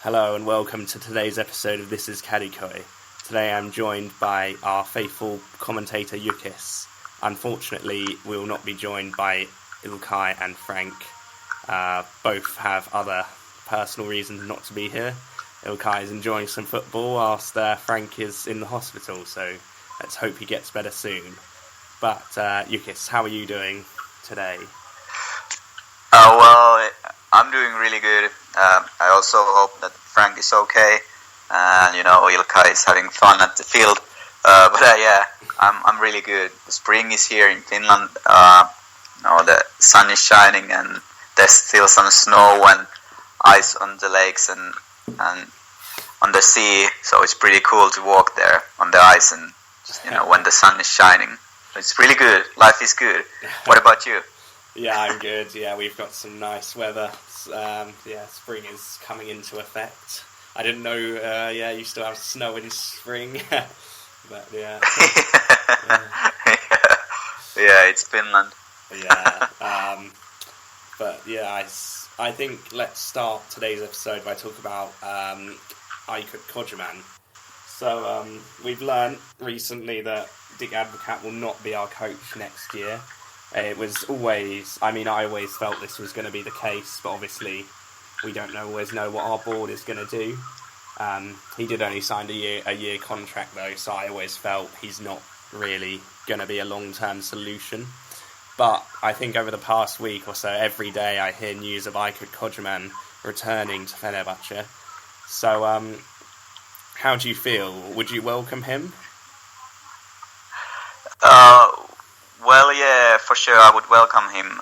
Hello and welcome to today's episode of This is Kadikoi. Today I'm joined by our faithful commentator Yukis. Unfortunately, we will not be joined by Ilkay and Frank. Both have other personal reasons not to be here. Ilkay is enjoying some football whilst Frank is in the hospital, so let's hope he gets better soon. But Yukis, how are you doing today? Well, I'm doing really good. I also hope that Frank is okay, and Ilkay is having fun at the field. I'm really good. The spring is here in Finland. The sun is shining, and there's still some snow and ice on the lakes and on the sea. So it's pretty cool to walk there on the ice, and when the sun is shining. It's really good. Life is good. What about you? Yeah, I'm good. Yeah, we've got some nice weather. Spring is coming into effect. I didn't know, you still have snow in spring. But yeah. Yeah, it's Finland. Yeah. I think let's start today's episode by talking about Aykut Kocaman. So we've learned recently that Dick Advocat will not be our coach next year. It was always, I always felt this was going to be the case, but obviously we don't always know what our board is going to do. He did only sign a year contract though, so I always felt he's not really going to be a long-term solution. But I think over the past week or so, every day I hear news of Aykut Kocaman returning to Fenerbahce. So how do you feel? Would you welcome him? Well, yeah, for sure I would welcome him.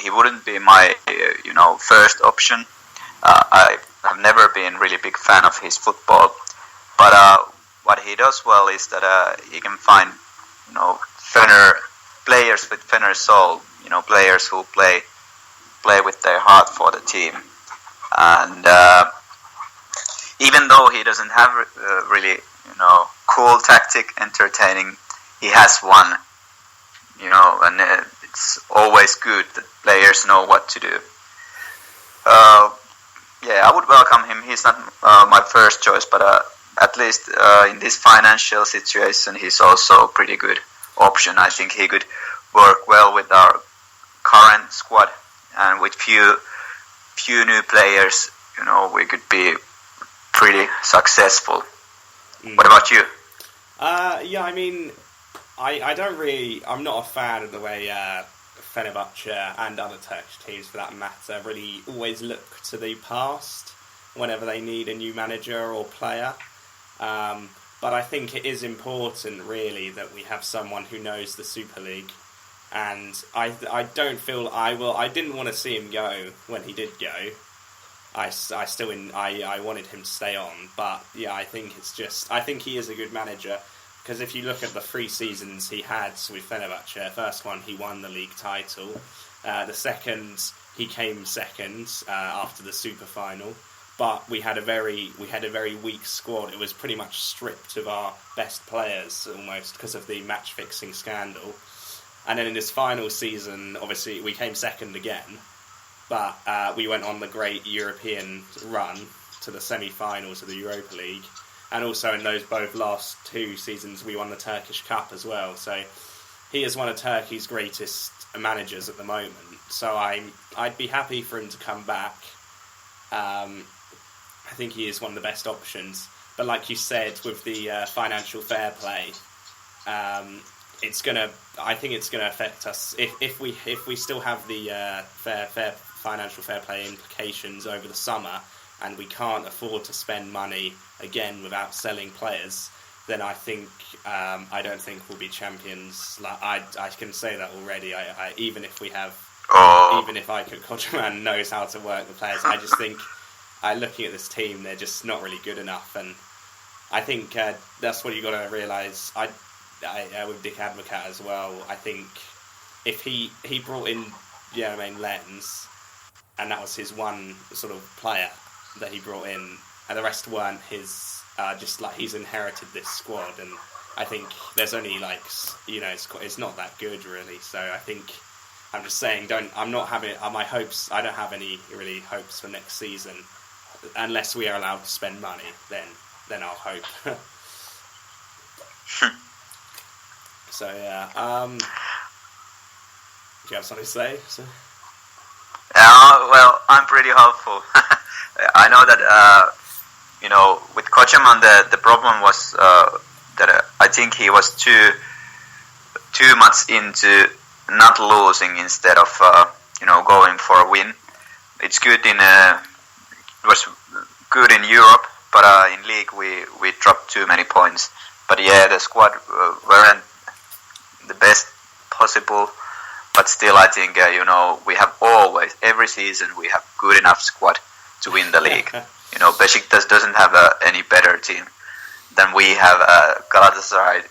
He wouldn't be my, first option. I have never been really big fan of his football, but what he does well is that he can find, players with Fenner soul. Players who play with their heart for the team. And even though he doesn't have really, cool tactic, entertaining, he has one. And it's always good that players know what to do. I would welcome him. He's not my first choice, but at least in this financial situation, he's also a pretty good option. I think he could work well with our current squad, and with few new players, we could be pretty successful. What about you? I'm not a fan of the way Fenerbahce and other Turkish teams, for that matter, really always look to the past whenever they need a new manager or player. But I think it is important, really, that we have someone who knows the Super League. And I don't feel I didn't want to see him go when he did go. I wanted him to stay on, but yeah, I think he is a good manager. Because if you look at the 3 seasons he had with Fenerbahce, first one he won the league title. The second he came second after the super final. But we had a very weak squad. It was pretty much stripped of our best players almost because of the match fixing scandal. And then in this final season, obviously we came second again, but we went on the great European run to the semi-finals of the Europa League. And also in those both last 2 seasons, we won the Turkish Cup as well. So he is one of Turkey's greatest managers at the moment. So I'd be happy for him to come back. I think he is one of the best options. But like you said, with the financial fair play, I think it's gonna affect us if we still have the fair financial fair play implications over the summer, and we can't afford to spend money again without selling players, then I think I don't think we'll be champions. I can say that already. Even if Aykut Kocaman knows how to work the players, I just think looking at this team, they're just not really good enough, and I think that's what you got to realise. With Dick Advocat as well, I think if he brought in Lens, and that was his one sort of player that he brought in, and the rest weren't his. Just like he's inherited this squad, and I think there's only it's not that good really. So I think I'm just saying, I'm not having my hopes. I don't have any really hopes for next season. unless we are allowed to spend money, then I'll hope. So yeah, do you have something to say? Well, I'm pretty hopeful. I know that with Kocheman the problem was that I think he was too much into not losing instead of going for a win. It's good it was good in Europe, but in league we dropped too many points. But yeah, the squad weren't the best possible. But still, I think we have always every season we have good enough squad to win the league. Besiktas doesn't have any better team than we have. Galatasaray,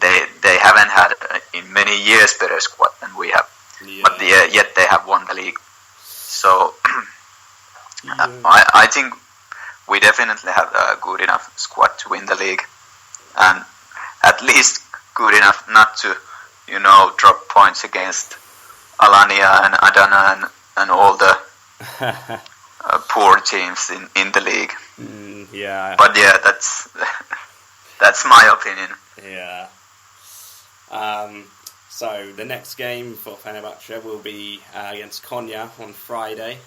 they haven't had in many years better squad than we have. Yeah. But yet they have won the league. So I think we definitely have a good enough squad to win the league, and at least good enough not to drop points against Alanya and Adana and all the poor teams in the league. Yeah. But yeah, that's my opinion. Yeah. So the next game for Fenerbahce will be against Konya on Friday.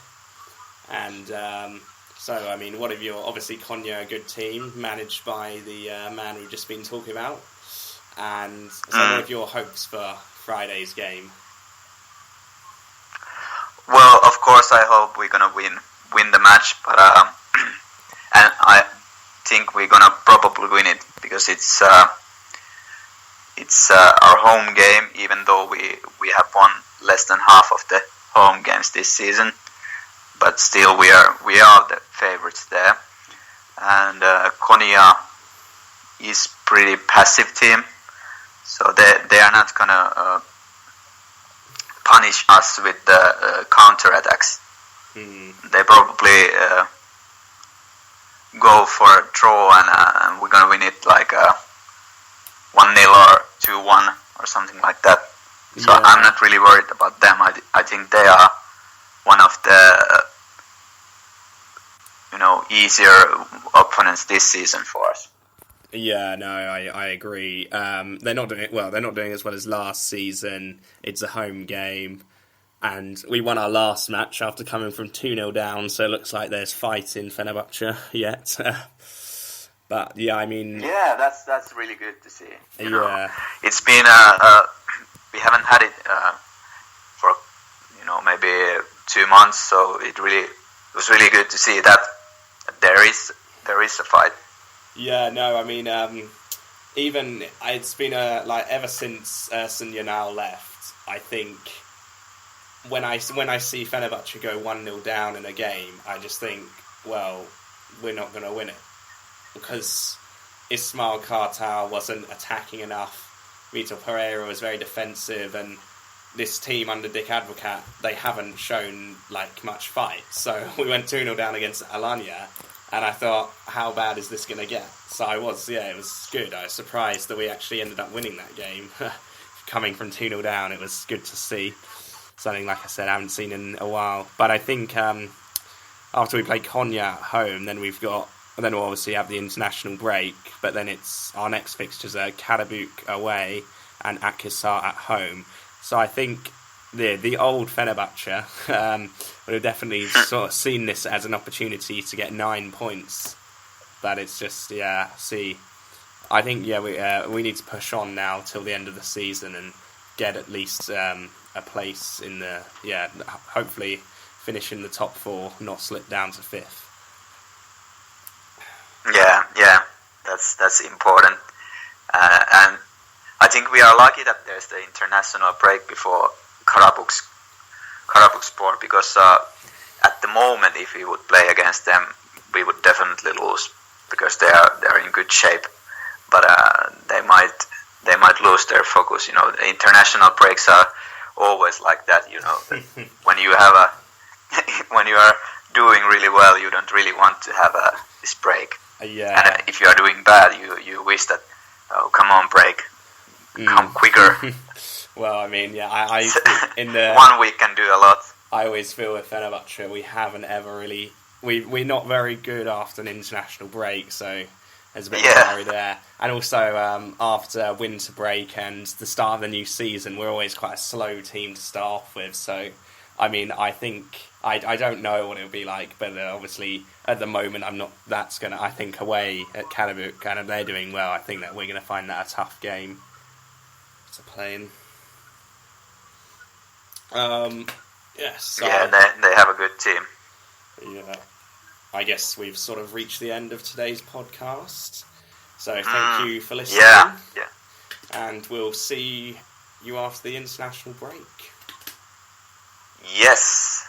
And obviously Konya, a good team, managed by the man we've just been talking about. And so what are your hopes for Friday's game? Well, of course, I hope we're gonna win the match, but and I think we're gonna probably win it because it's our home game. Even though we have won less than half of the home games this season, but still we are the favorites there. And Konya is pretty passive team. So they are not gonna punish us with the counter attacks. They probably go for a draw, and we're gonna win it like 1-0 or 2-1 or something like that. So yeah. I'm not really worried about them. I think they are one of the easier opponents this season for us. Yeah, no, I agree. They're not doing well. They're not doing as well as last season. It's a home game, and we won our last match after coming from 2-0 down. So it looks like there's fight in Fenerbahce yet. But yeah, I mean, yeah, that's really good to see. Yeah, it's been we haven't had it for maybe 2 months, so it was really good to see that there is a fight. Yeah, no, I mean, even it's been ever since Sunyanal left. I think when I see Fenerbahce go 1-0 down in a game, I just think, well, we're not going to win it because Ismail Kartal wasn't attacking enough. Vitor Pereira was very defensive, and this team under Dick Advocat, they haven't shown much fight. So we went 2-0 down against Alanya. And I thought, how bad is this going to get? So it was good. I was surprised that we actually ended up winning that game. Coming from 2-0 down, it was good to see. Something, like I said, I haven't seen in a while. But I think after we play Konya at home, then we'll obviously have the international break. But then our next fixtures are Karabük away and Akhisar at home. So I think the old Fenerbahce would have definitely sort of seen this as an opportunity to get 9 points, but it's just I think we need to push on now till the end of the season and get at least a place in the hopefully finish in the top 4, not slip down to 5th. Yeah, that's important, and I think we are lucky that there's the international break before Karabükspor, because at the moment, if we would play against them, we would definitely lose because they're in good shape. But they might lose their focus. The international breaks are always like that. When you have when you are doing really well, you don't really want to have this break. Yeah. And if you are doing bad, you wish that come on, break, come quicker. Well, I mean, yeah, I in the 1 week can do a lot. I always feel with Fenerbahce we haven't ever really we're not very good after an international break, so there's a bit of worry there. And also after winter break and the start of the new season, we're always quite a slow team to start off with. So, I mean, I think I don't know what it'll be like, but obviously at the moment I'm not. That's gonna. I think away at Karabük, and they're doing well. I think that we're gonna find that a tough game to play in. Yes. So they have a good team. Yeah. I guess we've sort of reached the end of today's podcast. So thank you for listening. Yeah. And we'll see you after the international break. Yes.